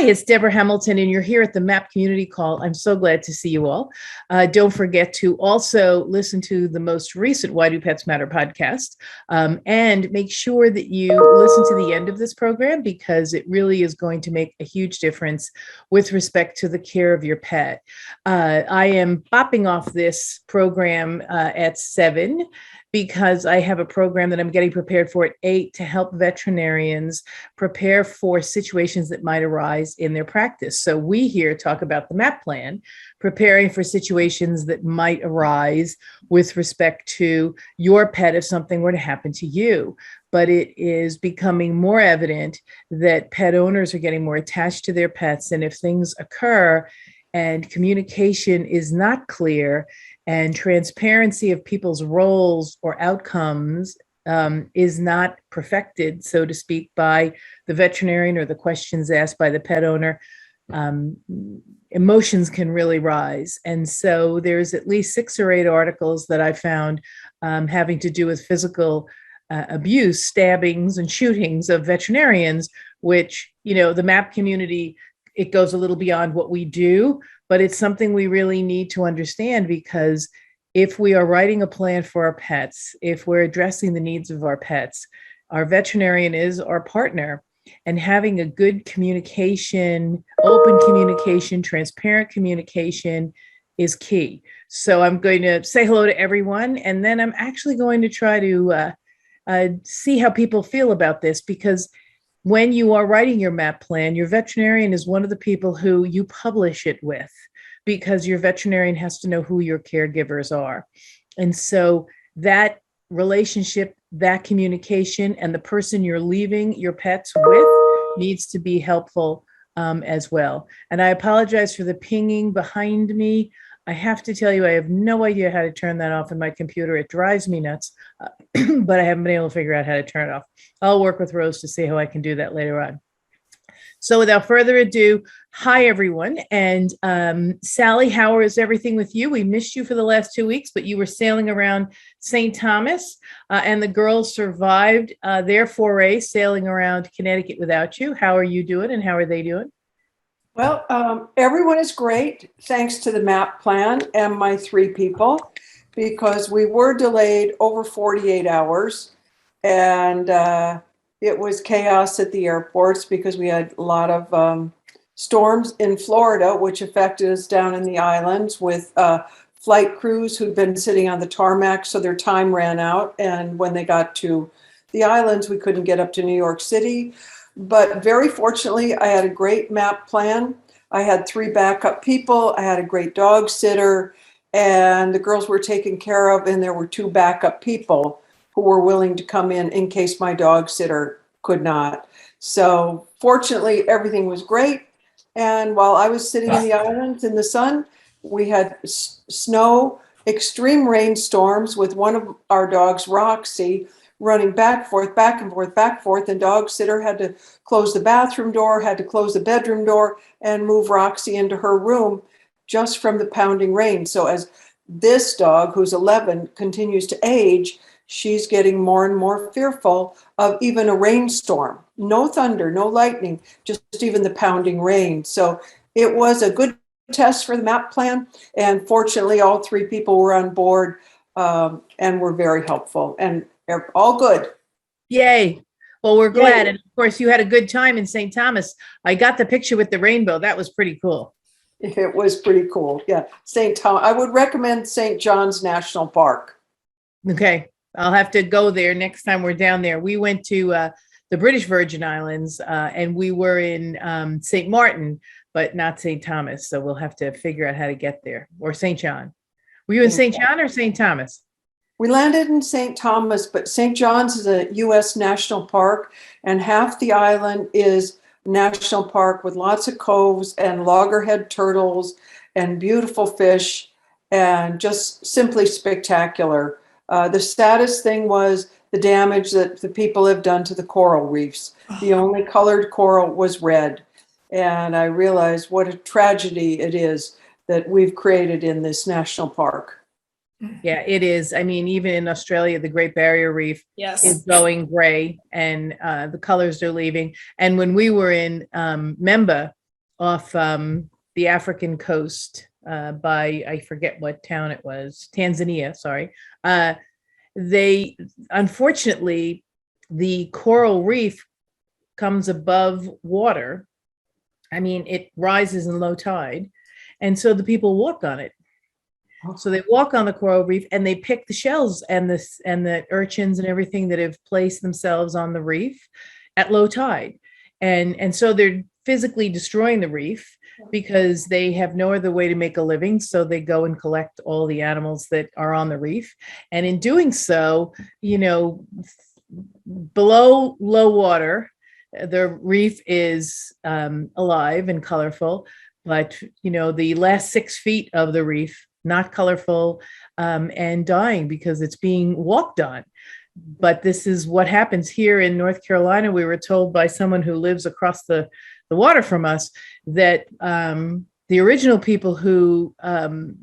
Hi, it's Deborah Hamilton, and you're here at the MAAP Community Call. I'm so glad to see you all. Don't forget to also listen to the most recent Why Do Pets Matter podcast, and make sure that you listen to the end of this program because it really is going to make a huge difference with respect to the care of your pet. I am bopping off this program at 7 because I have a program that I'm getting prepared for at 8 to help veterinarians prepare for situations that might arise in their practice. So we here talk about the MAAP plan, preparing for situations that might arise with respect to your pet if something were to happen to you. But it is becoming more evident that pet owners are getting more attached to their pets. And if things occur and communication is not clear, and transparency of people's roles or outcomes is not perfected, so to speak, by the veterinarian or the questions asked by the pet owner, emotions can really rise. And so there's at least 6 or 8 articles that I found having to do with physical abuse, stabbings and shootings of veterinarians, which, you know, the MAAP community, it goes a little beyond what we do, but it's something we really need to understand, because if we are writing a plan for our pets, if we're addressing the needs of our pets, our veterinarian is our partner, and having a good communication, open communication, transparent communication is key. So I'm going to say hello to everyone, and then I'm actually going to try to see how people feel about this, because when you are writing your MAAP plan, your veterinarian is one of the people who you publish it with, because your veterinarian has to know who your caregivers are. And so that relationship, that communication, and the person you're leaving your pets with needs to be helpful as well. And I apologize for the pinging behind me. I have to tell you, I have no idea how to turn that off in my computer. It drives me nuts, but I haven't been able to figure out how to turn it off. I'll work with Rose to see how I can do that later on. So without further ado, hi, everyone. And Sally, how is everything with you? We missed you for the last 2 weeks, but you were sailing around St. Thomas, and the girls survived their foray sailing around Connecticut without you. How are you doing, and how are they doing? Well, everyone is great, thanks to the MAAP plan and my 3 people, because we were delayed over 48 hours, and it was chaos at the airports because we had a lot of storms in Florida, which affected us down in the islands with flight crews who'd been sitting on the tarmac, so their time ran out, and when they got to the islands, we couldn't get up to New York City. But very fortunately, I had a great MAAP plan. I had 3 backup people. I had a great dog sitter, and the girls were taken care of. And there were 2 backup people who were willing to come in case my dog sitter could not. So fortunately, everything was great. And while I was sitting in the islands in the sun, we had snow, extreme rainstorms with one of our dogs, Roxy, running back and forth, back and forth, back and forth, and dog sitter had to close the bathroom door, had to close the bedroom door, and move Roxy into her room just from the pounding rain. So as this dog, who's 11, continues to age, she's getting more and more fearful of even a rainstorm. No thunder, no lightning, just even the pounding rain. So it was a good test for the MAAP plan, and fortunately all 3 people were on board and were very helpful, and all good. Yay. Well, we're glad. Yay. And of course, you had a good time in St. Thomas. I got the picture with the rainbow. That was pretty cool. It was pretty cool. Yeah. St. Thomas. I would recommend St. John's National Park. Okay. I'll have to go there next time we're down there. We went to the British Virgin Islands and we were in St. Martin, but not St. Thomas. So we'll have to figure out how to get there. Or St. John. Were you in St. John or St. Thomas? We landed in St. Thomas, but St. John's is a U.S. national park, and half the island is national park with lots of coves and loggerhead turtles and beautiful fish, and just simply spectacular. The saddest thing was the damage that the people have done to the coral reefs. The only colored coral was red, and I realized what a tragedy it is that we've created in this national park. Yeah, it is. I mean, even in Australia, the Great Barrier Reef is going gray, and the colors are leaving. And when we were in Memba, off the African coast by, I forget what town it was, Tanzania, sorry. They, unfortunately, the coral reef comes above water. I mean, it rises in low tide. And so the people walk on it. So they walk on the coral reef and they pick the shells and the urchins and everything that have placed themselves on the reef at low tide. And so they're physically destroying the reef because they have no other way to make a living. So they go and collect all the animals that are on the reef. And in doing so, below low water, the reef is alive and colorful, but the last 6 feet of the reef, not colorful, and dying because it's being walked on. But this is what happens here in North Carolina. We were told by someone who lives across the water from us that the original people who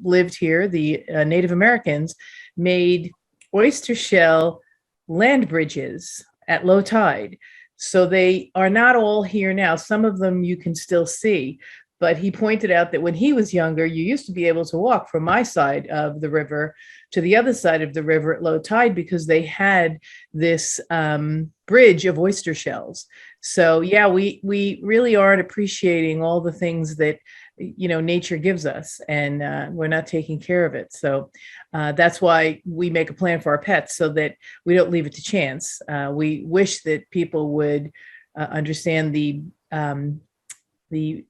lived here, the Native Americans, made oyster shell land bridges at low tide. So they are not all here now. Some of them you can still see. But he pointed out that when he was younger, you used to be able to walk from my side of the river to the other side of the river at low tide because they had this bridge of oyster shells. So yeah, we really aren't appreciating all the things that nature gives us, and we're not taking care of it. So that's why we make a plan for our pets so that we don't leave it to chance. We wish that people would understand the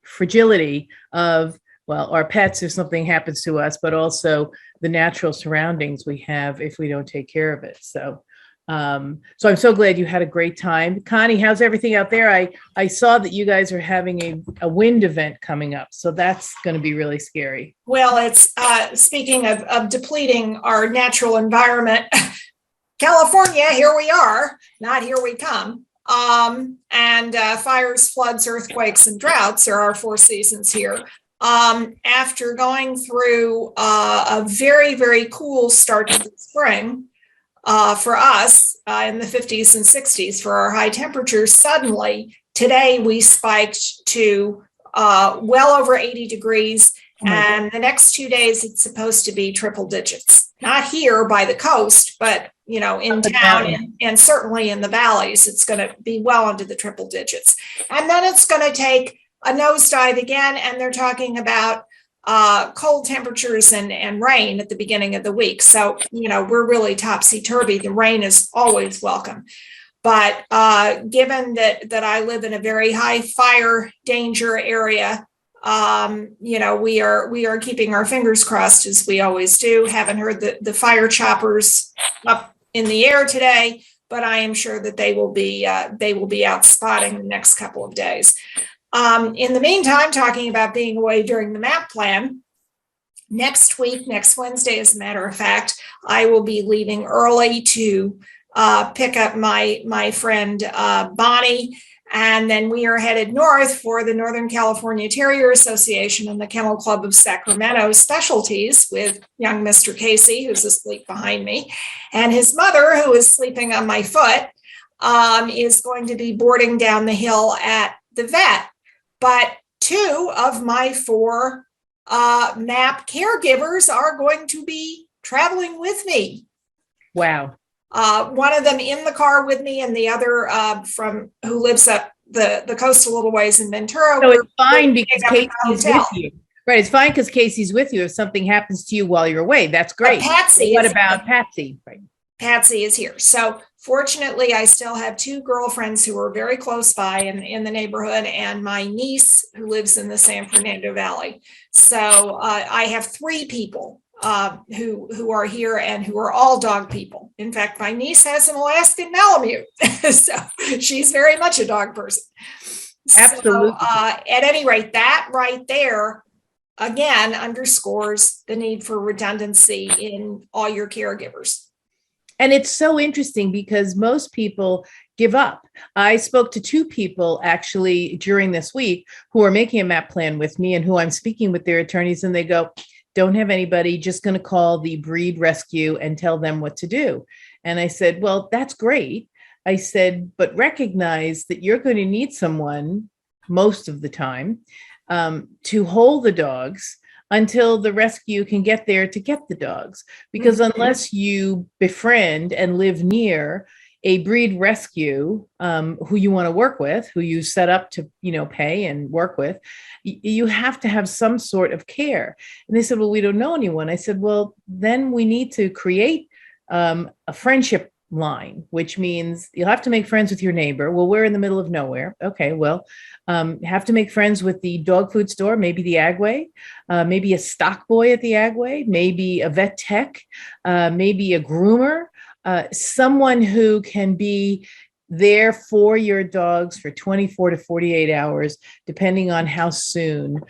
fragility of, well, our pets if something happens to us, but also the natural surroundings we have if we don't take care of it. So I'm so glad you had a great time. Connie, how's everything out there? I saw that you guys are having a wind event coming up, so that's going to be really scary. Well, it's speaking of depleting our natural environment, California, here we are, not here we come. And fires, floods, earthquakes, and droughts are our 4 seasons here. After going through a very, very cool start to the spring for us in the 50s and 60s for our high temperatures, suddenly today we spiked to well over 80 degrees. And the next 2 days, it's supposed to be triple digits. Not here by the coast, but in town and certainly in the valleys, it's going to be well into the triple digits. And then it's going to take a nosedive again. And they're talking about cold temperatures and rain at the beginning of the week. So, we're really topsy-turvy. The rain is always welcome. But given that I live in a very high fire danger area, we are keeping our fingers crossed as we always do. Haven't heard the fire choppers up in the air today, but I am sure that they will be out spotting the next couple of days. In the meantime, talking about being away during the MAAP plan, next week, next Wednesday, as a matter of fact, I will be leaving early to pick up my friend Bonnie. And then we are headed north for the Northern California Terrier Association and the Kennel Club of Sacramento specialties with young Mr. Casey, who's asleep behind me, and his mother, who is sleeping on my foot, is going to be boarding down the hill at the vet. But 2 of my 4 MAAP caregivers are going to be traveling with me. Wow. One of them in the car with me, and the other who lives up the coast a little ways in Ventura. So it's fine because Casey's with you. Right. It's fine because Casey's with you. If something happens to you while you're away, that's great. Patsy. What about Patsy? Right. Patsy is here. So fortunately, I still have 2 girlfriends who are very close by in the neighborhood, and my niece who lives in the San Fernando Valley. So I have 3 people who are here and who are all dog people. In fact, my niece has an Alaskan Malamute, so she's very much a dog person. Absolutely. So, at any rate, that right there, again, underscores the need for redundancy in all your caregivers. And it's so interesting because most people give up. I spoke to 2 people actually during this week who are making a MAAP plan with me and who I'm speaking with their attorneys, and they go, don't have anybody, just going to call the breed rescue and tell them what to do. And I said, well, that's great. I said, but recognize that you're going to need someone most of the time, to hold the dogs until the rescue can get there to get the dogs. Because unless you befriend and live near a breed rescue, who you want to work with, who you set up to, pay and work with, you have to have some sort of care. And they said, well, we don't know anyone. I said, well, then we need to create a friendship line, which means you'll have to make friends with your neighbor. Well, we're in the middle of nowhere. Okay, well, have to make friends with the dog food store, maybe the Agway, maybe a stock boy at the Agway, maybe a vet tech, maybe a groomer, someone who can be there for your dogs for 24 to 48 hours, depending on how soon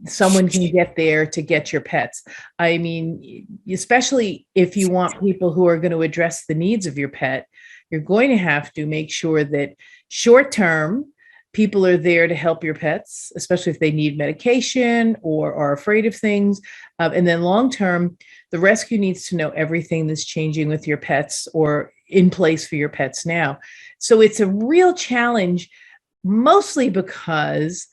someone can get there to get your pets. I mean, especially if you want people who are going to address the needs of your pet, you're going to have to make sure that short term, people are there to help your pets, especially if they need medication or are afraid of things. And then long term, the rescue needs to know everything that's changing with your pets or in place for your pets now. So it's a real challenge, mostly because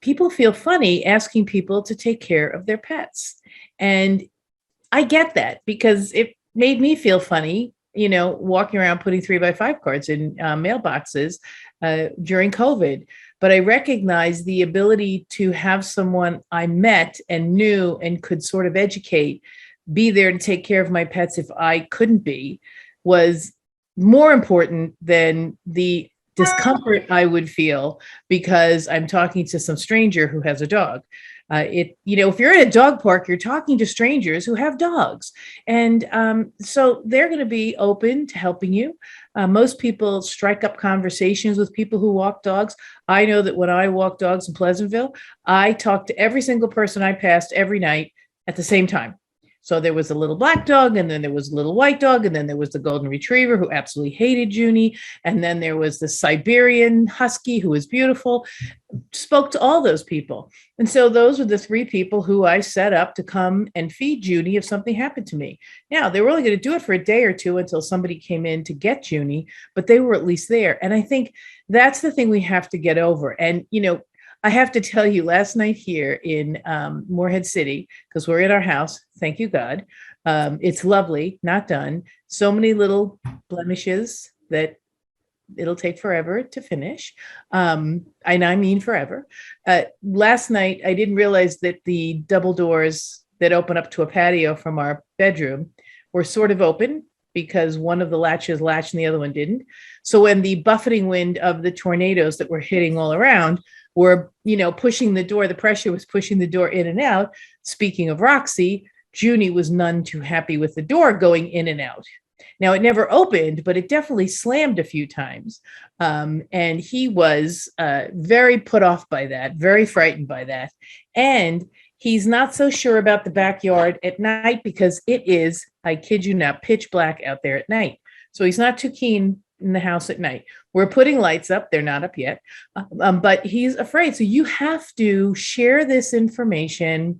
people feel funny asking people to take care of their pets. And I get that, because it made me feel funny, walking around putting 3x5 cards in mailboxes during COVID. But I recognize the ability to have someone I met and knew and could sort of educate, be there to take care of my pets if I couldn't be, was more important than the discomfort I would feel because I'm talking to some stranger who has a dog. If you're at a dog park, you're talking to strangers who have dogs. And so they're going to be open to helping you. Most people strike up conversations with people who walk dogs. I know that when I walk dogs in Pleasantville, I talk to every single person I passed every night at the same time. So there was a little black dog, and then there was a little white dog, and then there was the golden retriever who absolutely hated Junie, and then there was the Siberian husky who was beautiful. Spoke to all those people. And so those were the three people who I set up to come and feed Junie if something happened to me. Now, they were only going to do it for a day or two until somebody came in to get Junie, but they were at least there. And I think that's the thing we have to get over. And, I have to tell you, last night here in Morehead City, because we're in our house, thank you, God. It's lovely, not done. So many little blemishes that it'll take forever to finish. And I mean forever. Last night, I didn't realize that the double doors that open up to a patio from our bedroom were sort of open because one of the latches latched and the other one didn't. So when the buffeting wind of the tornadoes that were hitting all around were, pushing the door, the pressure was pushing the door in and out. Speaking of Roxy, Junie was none too happy with the door going in and out. Now, it never opened, but it definitely slammed a few times. And he was very put off by that, very frightened by that. And he's not so sure about the backyard at night because it is, I kid you not, pitch black out there at night. So he's not too keen in the house at night. We're putting lights up. They're not up yet, but he's afraid. So you have to share this information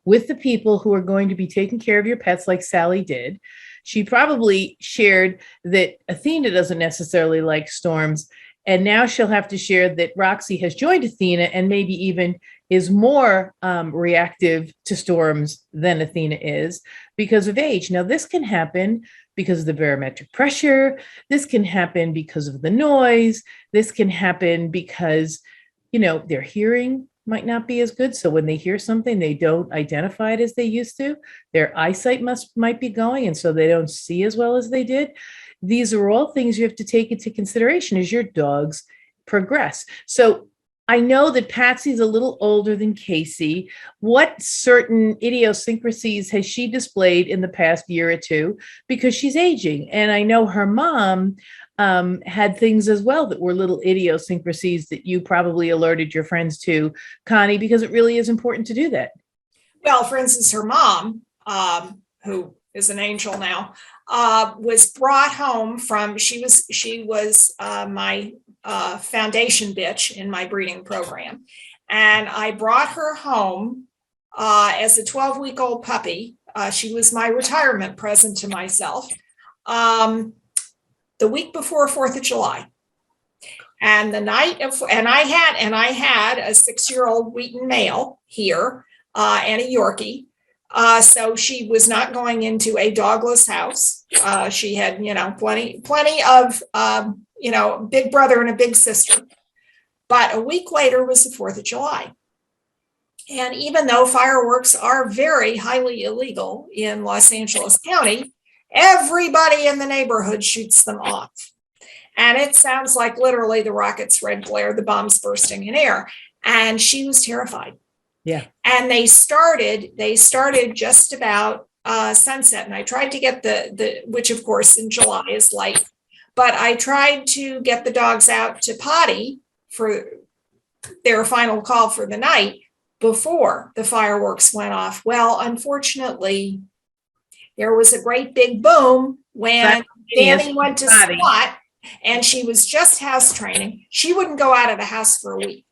with the people who are going to be taking care of your pets like Sally did. She probably shared that Athena doesn't necessarily like storms. And now she'll have to share that Roxy has joined Athena and maybe even is more reactive to storms than Athena is because of age. Now, this can happen because of the barometric pressure. This can happen because of the noise. This can happen because, their hearing might not be as good. So when they hear something, they don't identify it as they used to. Their eyesight might be going, and so they don't see as well as they did. These are all things you have to take into consideration as your dogs progress. So I know that Patsy's a little older than Casey. What certain idiosyncrasies has she displayed in the past year or two? Because she's aging. And I know her mom had things as well that were little idiosyncrasies that you probably alerted your friends to, Connie, because it really is important to do that. Well, for instance, her mom, who is an angel now, was brought home from, she was my foundation bitch in my breeding program. And I brought her home as a 12-week-old puppy. She was my retirement present to myself the week before 4th of July. And I had a 6-year-old Wheaton male here, and a Yorkie. So she was not going into a dogless house. She had, plenty of, big brother and a big sister. But a week later was the 4th of July. And even though fireworks are very highly illegal in Los Angeles County, everybody in the neighborhood shoots them off. And it sounds like literally the rocket's red glare, the bombs bursting in air. And she was terrified. Yeah. And they started just about sunset. And I tried to get which of course in July is light, but I tried to get the dogs out to potty for their final call for the night before the fireworks went off. Well, unfortunately, there was a great big boom when Danny went to squat, and she was just house training. She wouldn't go out of the house for a week.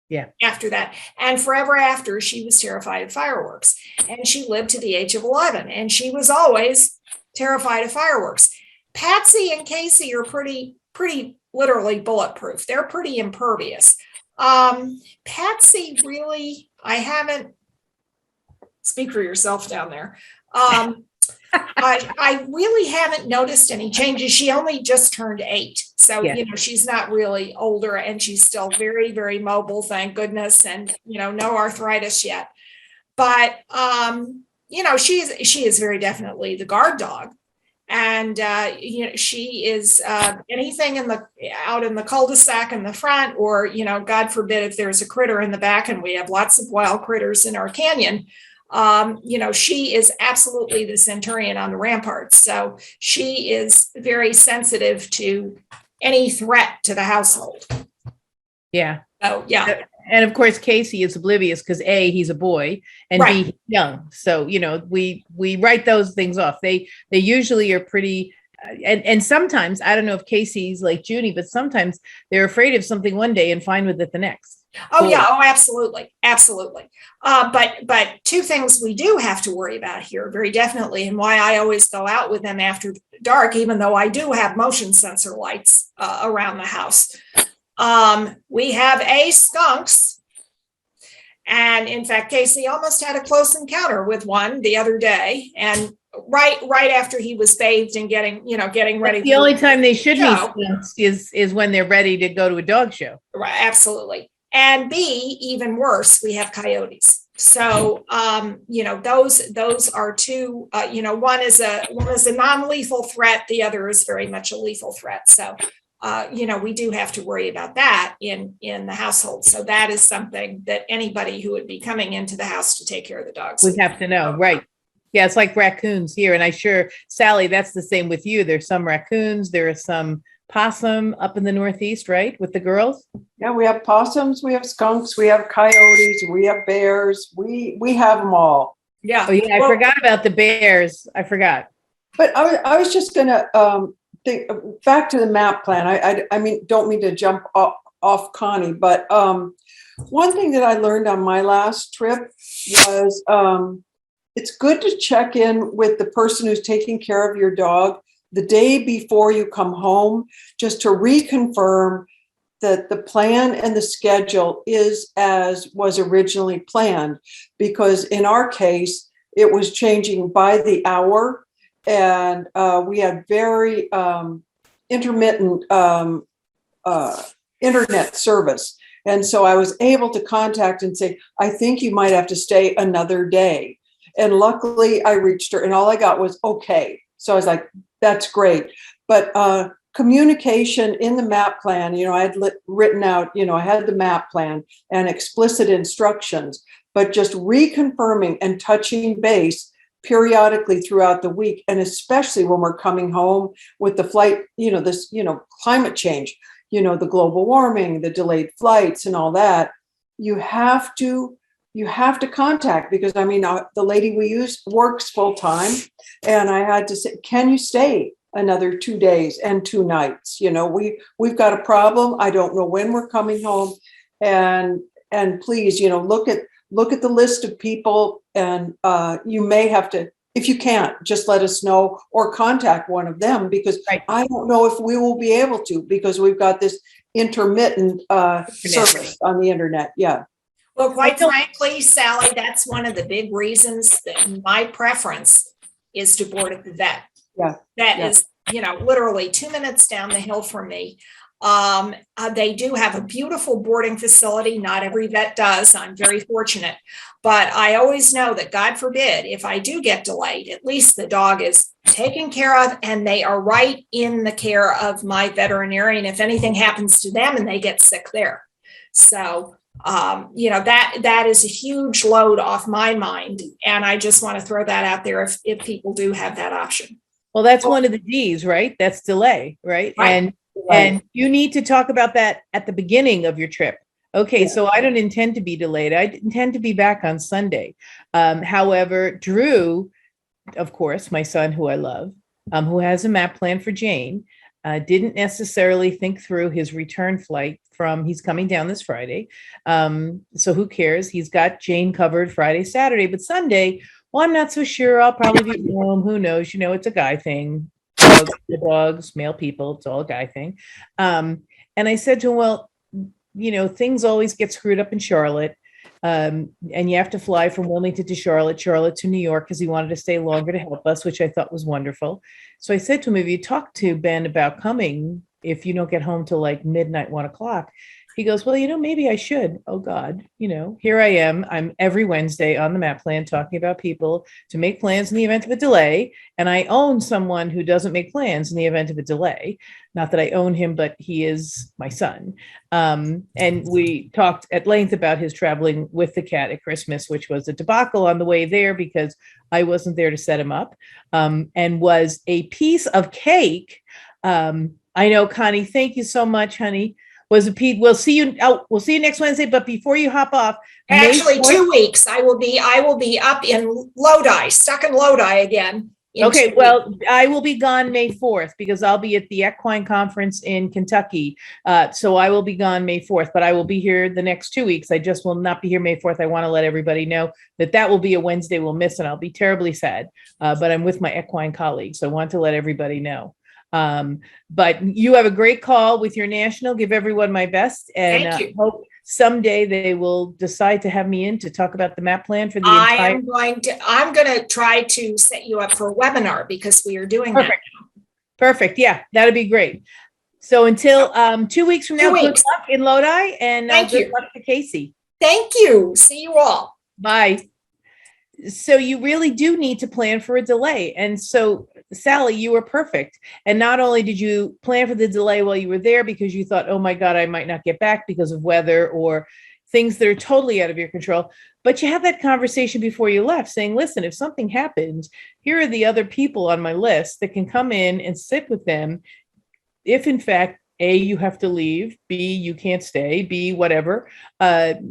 Yeah. After that. And forever after, she was terrified of fireworks. And she lived to the age of 11. And she was always terrified of fireworks. Patsy and Casey are pretty literally bulletproof. They're pretty impervious. Patsy really, I haven't, speak for yourself down there. I really haven't noticed any changes. She only just turned 8. So, she's not really older, and she's still very, very mobile, thank goodness. And, no arthritis yet. But, she is very definitely the guard dog. And, she is anything out in the cul-de-sac in the front, or, God forbid, if there's a critter in the back, and we have lots of wild critters in our canyon. She is absolutely the centurion on the ramparts. So she is very sensitive to any threat to the household. Yeah. Oh, yeah. And of course, Casey is oblivious because A, he's a boy, and Right. B, he's young. So, we write those things off. They usually are pretty, and sometimes, I don't know if Casey's like Junie, but sometimes they're afraid of something one day and fine with it the next. Oh, yeah. Oh, absolutely. Absolutely. But 2 things we do have to worry about here, very definitely, and why I always go out with them after dark, even though I do have motion sensor lights around the house. We have skunks. And in fact, Casey almost had a close encounter with one the other day. And right after he was bathed and getting ready. The only time they should be skunks is when they're ready to go to a dog show. Right. Absolutely. And B, even worse, we have coyotes. So, those are 2, one is a non-lethal threat. The other is very much a lethal threat. So, we do have to worry about that in the household. So that is something that anybody who would be coming into the house to take care of the dogs We have to know. Right. Yeah. It's like raccoons here. And Sally, that's the same with you. There's some raccoons. There are some possum up in the Northeast, right? With the girls. Yeah, we have possums, we have skunks, we have coyotes, we have bears. We have them all. Yeah. Oh, yeah. I forgot about the bears. I forgot. But I was just going to think back to the MAAP plan. I mean, don't mean to jump off Connie, but one thing that I learned on my last trip was it's good to check in with the person who's taking care of your dog the day before you come home, just to reconfirm that the plan and the schedule is as was originally planned. Because in our case, it was changing by the hour, and we had very intermittent internet service. And so I was able to contact and say, I think you might have to stay another day. And luckily I reached her, and all I got was okay. So I was like, that's great. But communication in the MAAP plan, I had written out, I had the MAAP plan and explicit instructions, but just reconfirming and touching base periodically throughout the week. And especially when we're coming home with the flight, this, climate change, the global warming, the delayed flights and all that, you have to contact, because the lady we use works full time, and I had to say, can you stay another 2 days and 2 nights? We've got a problem. I don't know when we're coming home, and please, look at the list of people, and you may have to, if you can't, just let us know or contact one of them, because Right. I don't know if we will be able to, because we've got this intermittent service on the internet. Yeah. Well, quite frankly, Sally, that's one of the big reasons that my preference is to board at the vet. Yeah. That is, literally 2 minutes down the hill from me. They do have a beautiful boarding facility. Not every vet does. I'm very fortunate, but I always know that, God forbid, if I do get delayed, at least the dog is taken care of and they are right in the care of my veterinarian if anything happens to them and they get sick there. So, that is a huge load off my mind. And I just want to throw that out there if people do have that option. Well, that's one of the D's, right? That's delay, right? Right. And you need to talk about that at the beginning of your trip. Okay, Yeah. so I don't intend to be delayed. I intend to be back on Sunday. However, Drew, of course, my son, who I love, who has a MAAP plan for Jane, didn't necessarily think through his return flight he's coming down this Friday. So who cares? He's got Jane covered Friday, Saturday, but Sunday, well, I'm not so sure. I'll probably be home. Who knows? It's a guy thing. Dogs, male people, it's all a guy thing. And I said to him, well, things always get screwed up in Charlotte. And you have to fly from Wilmington to Charlotte to New York, because he wanted to stay longer to help us, which I thought was wonderful. So I said to him, have you talked to Ben about coming if you don't get home till like midnight, 1:00? He goes, well, maybe I should. Oh God, here I am. I'm every Wednesday on the MAAP plan talking about people to make plans in the event of a delay. And I own someone who doesn't make plans in the event of a delay. Not that I own him, but he is my son. And we talked at length about his traveling with the cat at Christmas, which was a debacle on the way there because I wasn't there to set him up, and was a piece of cake. I know, Connie, thank you so much, honey. We'll see you next Wednesday. But before you hop off, actually 2 weeks, I will be up in Lodi, stuck in Lodi again. Okay, well, I will be gone May 4th because I'll be at the Equine Conference in Kentucky. So I will be gone May 4th, but I will be here the next 2 weeks. I just will not be here May 4th. I want to let everybody know that will be a Wednesday we'll miss, and I'll be terribly sad. But I'm with my equine colleagues, so I want to let everybody know. But you have a great call with your national. Give everyone my best, and hope someday they will decide to have me in to talk about the MAAP plan for the entire. I'm going to try to set you up for a webinar because we are doing that now. Perfect. Yeah, that'd be great. So until 2 weeks from now, good luck in Lodi, and good luck to Casey. Thank you. See you all. Bye. So you really do need to plan for a delay. And so, Sally, you were perfect. And not only did you plan for the delay while you were there because you thought, oh my God, I might not get back because of weather or things that are totally out of your control, but you had that conversation before you left saying, listen, if something happens, here are the other people on my list that can come in and sit with them. If in fact, A, you have to leave, B, you can't stay, B, whatever,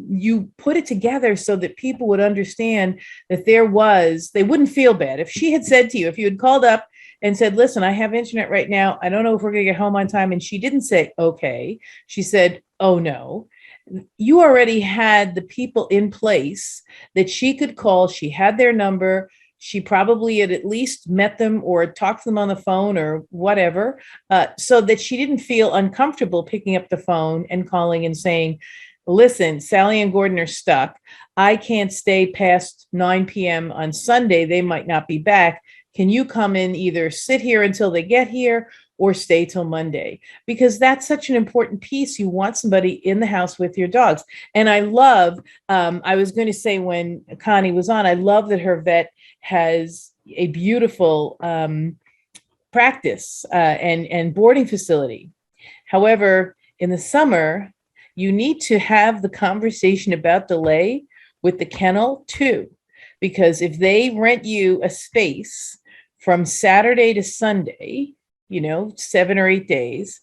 you put it together so that people would understand that they wouldn't feel bad. If she had said to you, if you had called up and said, listen, I have internet right now, I don't know if we're going to get home on time, and she didn't say, okay, she said, oh no, you already had the people in place that she could call. She had their number. She probably had at least met them or talked to them on the phone or whatever, so that she didn't feel uncomfortable picking up the phone and calling and saying, listen, Sally and Gordon are stuck. I can't stay past 9 p.m. on Sunday. They might not be back. Can you come in, either sit here until they get here or stay till Monday? Because that's such an important piece. You want somebody in the house with your dogs. And I love, I was going to say when Connie was on, I love that her vet has a beautiful practice and boarding facility. However, in the summer, you need to have the conversation about delay with the kennel too, because if they rent you a space from Saturday to Sunday, 7 or 8 days,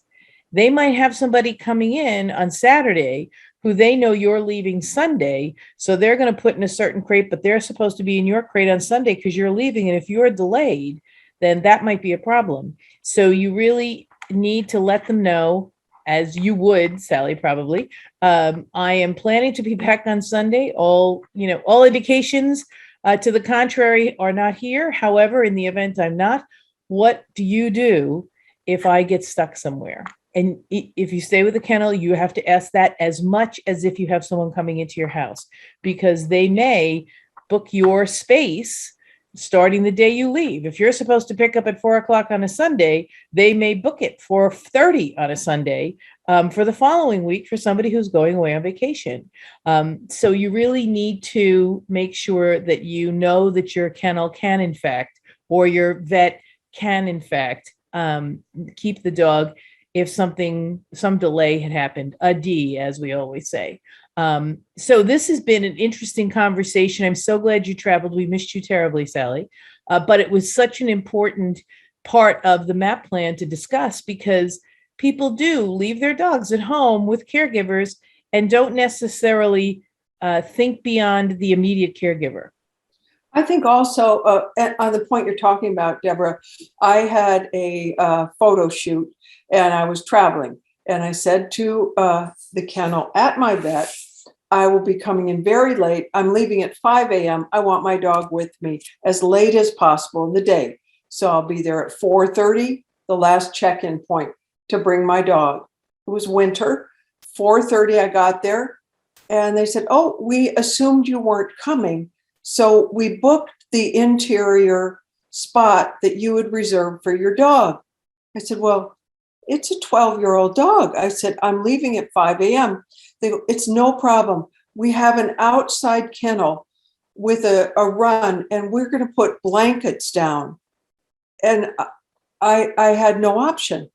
they might have somebody coming in on Saturday who they know you're leaving Sunday. So they're going to put in a certain crate, but they're supposed to be in your crate on Sunday because you're leaving. And if you're delayed, then that might be a problem. So you really need to let them know, as you would, Sally, probably. I am planning to be back on Sunday. All indications to the contrary are not here. However, in the event I'm not, what do you do if I get stuck somewhere? if you stay with the kennel, you have to ask that as much as if you have someone coming into your house, because they may book your space starting the day you leave. If you're supposed to pick up at 4 o'clock on a Sunday, they may book it for 4:30 on a Sunday for the following week for somebody who's going away on vacation. So you really need to make sure that you know that your kennel can, in fact, or your vet can, in fact, keep the dog if some delay had happened, a D, as we always say. So this has been an interesting conversation. I'm so glad you traveled. We missed you terribly, Sally. But it was such an important part of the MAAP plan to discuss, because people do leave their dogs at home with caregivers and don't necessarily think beyond the immediate caregiver. I think also on the point you're talking about, Deborah, I had a photo shoot and I was traveling, and I said to the kennel at my vet, I will be coming in very late. I'm leaving at 5 a.m. I want my dog with me as late as possible in the day. So I'll be there at 4:30, the last check-in point, to bring my dog. It was winter. 4:30 I got there, and they said, oh, we assumed you weren't coming, so we booked the interior spot that you had reserved for your dog. I said, well, it's a 12-year-old dog. I said, I'm leaving at 5 a.m. They go, it's no problem. We have an outside kennel with a run, and we're going to put blankets down. And I had no option.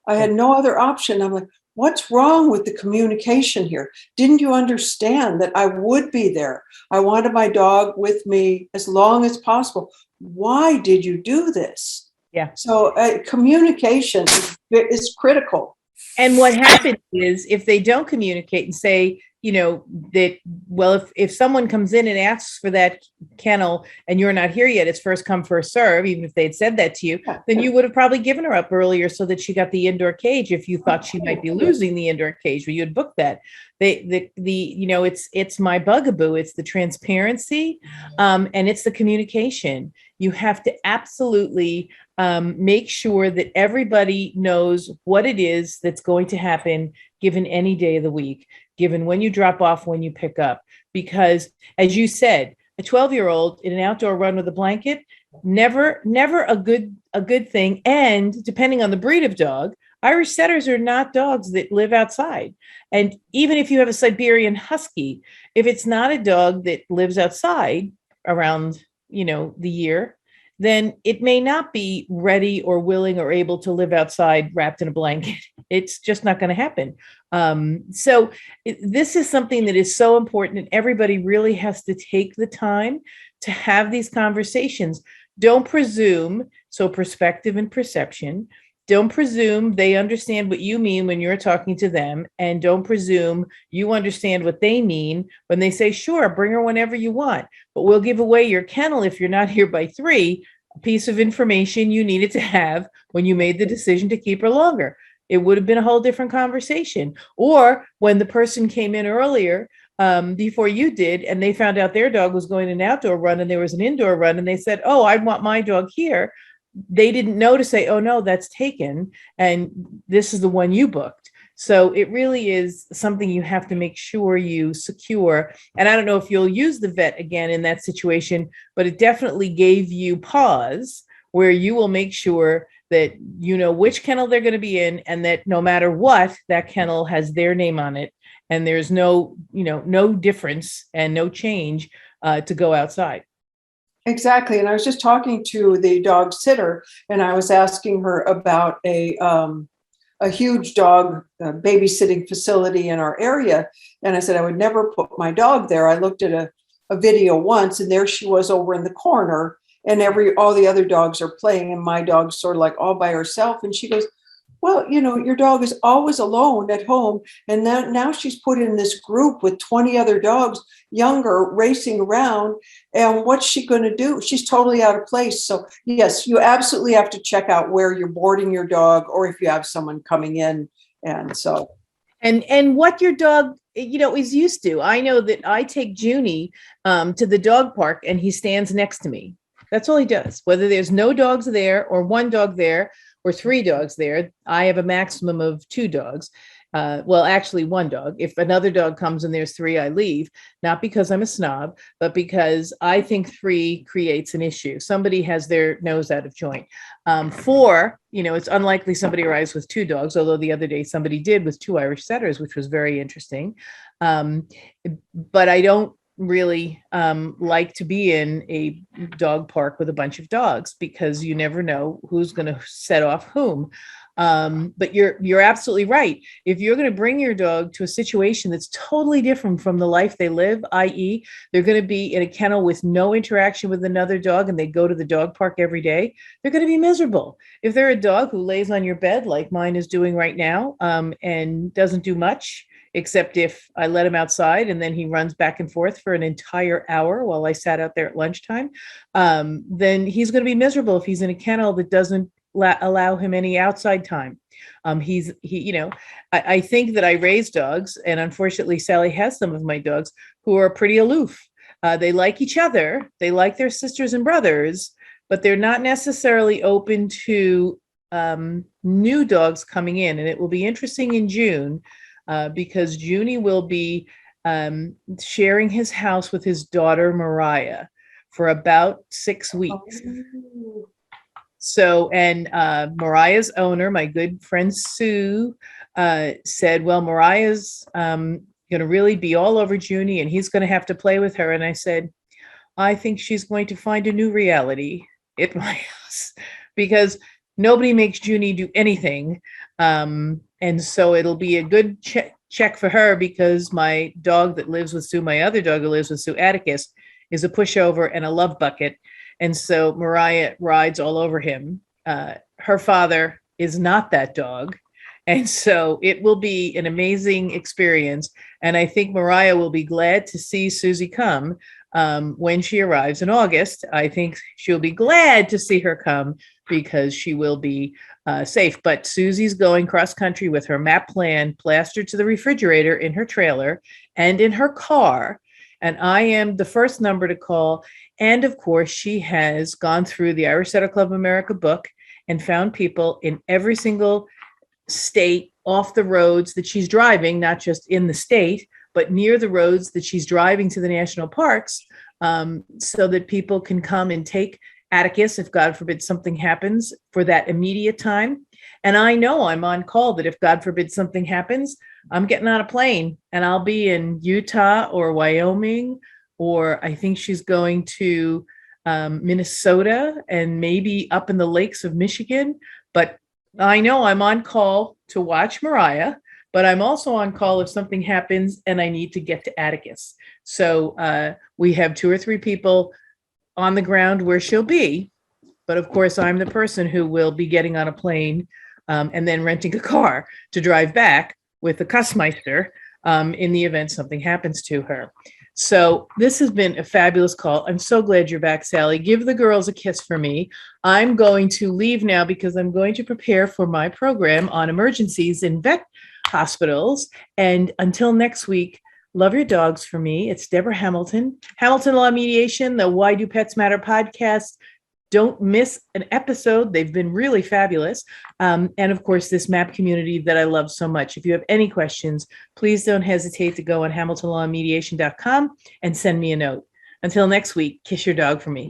I had no other option. I'm like, what's wrong with the communication here? Didn't you understand that I would be there? I wanted my dog with me as long as possible. Why did you do this? Yeah. So communication is critical. And what happens is, if they don't communicate and say, that, well, if someone comes in and asks for that kennel and you're not here yet, it's first come, first serve, even if they'd said that to you, then you would have probably given her up earlier so that she got the indoor cage if you thought she might be losing the indoor cage, but you had booked that. It's my bugaboo. It's the transparency, and it's the communication. You have to absolutely make sure that everybody knows what it is that's going to happen given any day of the week, given when you drop off, when you pick up. Because, as you said, a 12-year-old in an outdoor run with a blanket, never a good thing. And depending on the breed of dog, Irish setters are not dogs that live outside. And even if you have a Siberian Husky, if it's not a dog that lives outside around, the year, then it may not be ready or willing or able to live outside wrapped in a blanket. It's just not going to happen. So this is something that is so important, and everybody really has to take the time to have these conversations. Don't presume, so perspective and perception. Don't presume they understand what you mean when you're talking to them, and don't presume you understand what they mean when they say, sure, bring her whenever you want, but we'll give away your kennel if you're not here by 3, a piece of information you needed to have when you made the decision to keep her longer. It would have been a whole different conversation. Or when the person came in earlier before you did, and they found out their dog was going an outdoor run and there was an indoor run, and they said, oh, I want my dog here. They didn't know to say, oh, no, that's taken, and this is the one you booked. So it really is something you have to make sure you secure. And I don't know if you'll use the vet again in that situation, but it definitely gave you pause where you will make sure that you know which kennel they're going to be in, and that no matter what, that kennel has their name on it, and there's no difference and no change to go outside. Exactly. And I was just talking to the dog sitter, and I was asking her about a huge dog babysitting facility in our area. And I said, I would never put my dog there. I looked at a video once, and there she was over in the corner, and all the other dogs are playing, and my dog's sort of like all by herself. And she goes, well, your dog is always alone at home. And now she's put in this group with 20 other dogs, younger, racing around. And what's she going to do? She's totally out of place. So yes, you absolutely have to check out where you're boarding your dog, or if you have someone coming in. And so. And what your dog, is used to. I know that I take Junie to the dog park, and he stands next to me. That's all he does, whether there's no dogs there or one dog there, or 3 dogs there. I have a maximum of 2 dogs. Well, actually 1 dog. If another dog comes and there's 3, I leave, not because I'm a snob, but because I think 3 creates an issue. Somebody has their nose out of joint. 4, it's unlikely somebody arrives with 2 dogs, although the other day somebody did with 2 Irish setters, which was very interesting. But I don't really like to be in a dog park with a bunch of dogs because you never know who's going to set off whom. But you're absolutely right. If you're going to bring your dog to a situation that's totally different from the life they live, i.e., they're going to be in a kennel with no interaction with another dog and they go to the dog park every day, they're going to be miserable. If they're a dog who lays on your bed like mine is doing right now, and doesn't do much, except if I let him outside and then he runs back and forth for an entire hour while I sat out there at lunchtime, then he's going to be miserable if he's in a kennel that doesn't allow him any outside time. I think that I raise dogs, and unfortunately Sally has some of my dogs who are pretty aloof. They like each other, they like their sisters and brothers, but they're not necessarily open to new dogs coming in. And it will be interesting in June because Junie will be sharing his house with his daughter Mariah for about 6 weeks. So, and Mariah's owner, my good friend Sue, said, well, Mariah's going to really be all over Junie and he's going to have to play with her. And I said, I think she's going to find a new reality at my house because nobody makes Junie do anything. And so it'll be a good check for her because my dog that lives with Sue, my other dog who lives with Sue, Atticus, is a pushover and a love bucket. And so Mariah rides all over him. Her father is not that dog. And so it will be an amazing experience. And I think Mariah will be glad to see Susie come when she arrives in August. I think she'll be glad to see her come because she will be safe. But Susie's going cross country with her MAAP plan plastered to the refrigerator in her trailer and in her car. And I am the first number to call. And of course, she has gone through the Irish Setter Club of America book and found people in every single state off the roads that she's driving, not just in the state, but near the roads that she's driving to the national parks, so that people can come and take Atticus if, God forbid, something happens for that immediate time. And I know I'm on call that if, God forbid, something happens, I'm getting on a plane and I'll be in Utah or Wyoming, or I think she's going to Minnesota and maybe up in the lakes of Michigan. But I know I'm on call to watch Mariah, but I'm also on call if something happens and I need to get to Atticus. So we have 2 or 3 people on the ground where she'll be. But of course, I'm the person who will be getting on a plane and then renting a car to drive back with the Kussmeister in the event something happens to her. So this has been a fabulous call. I'm so glad you're back, Sally. Give the girls a kiss for me. I'm going to leave now because I'm going to prepare for my program on emergencies in vet hospitals. And until next week, love your dogs for me. It's Deborah Hamilton, Hamilton Law Mediation, the Why Do Pets Matter podcast. Don't miss an episode. They've been really fabulous. And of course, this MAAP community that I love so much. If you have any questions, please don't hesitate to go on hamiltonlawmediation.com and send me a note. Until next week, kiss your dog for me.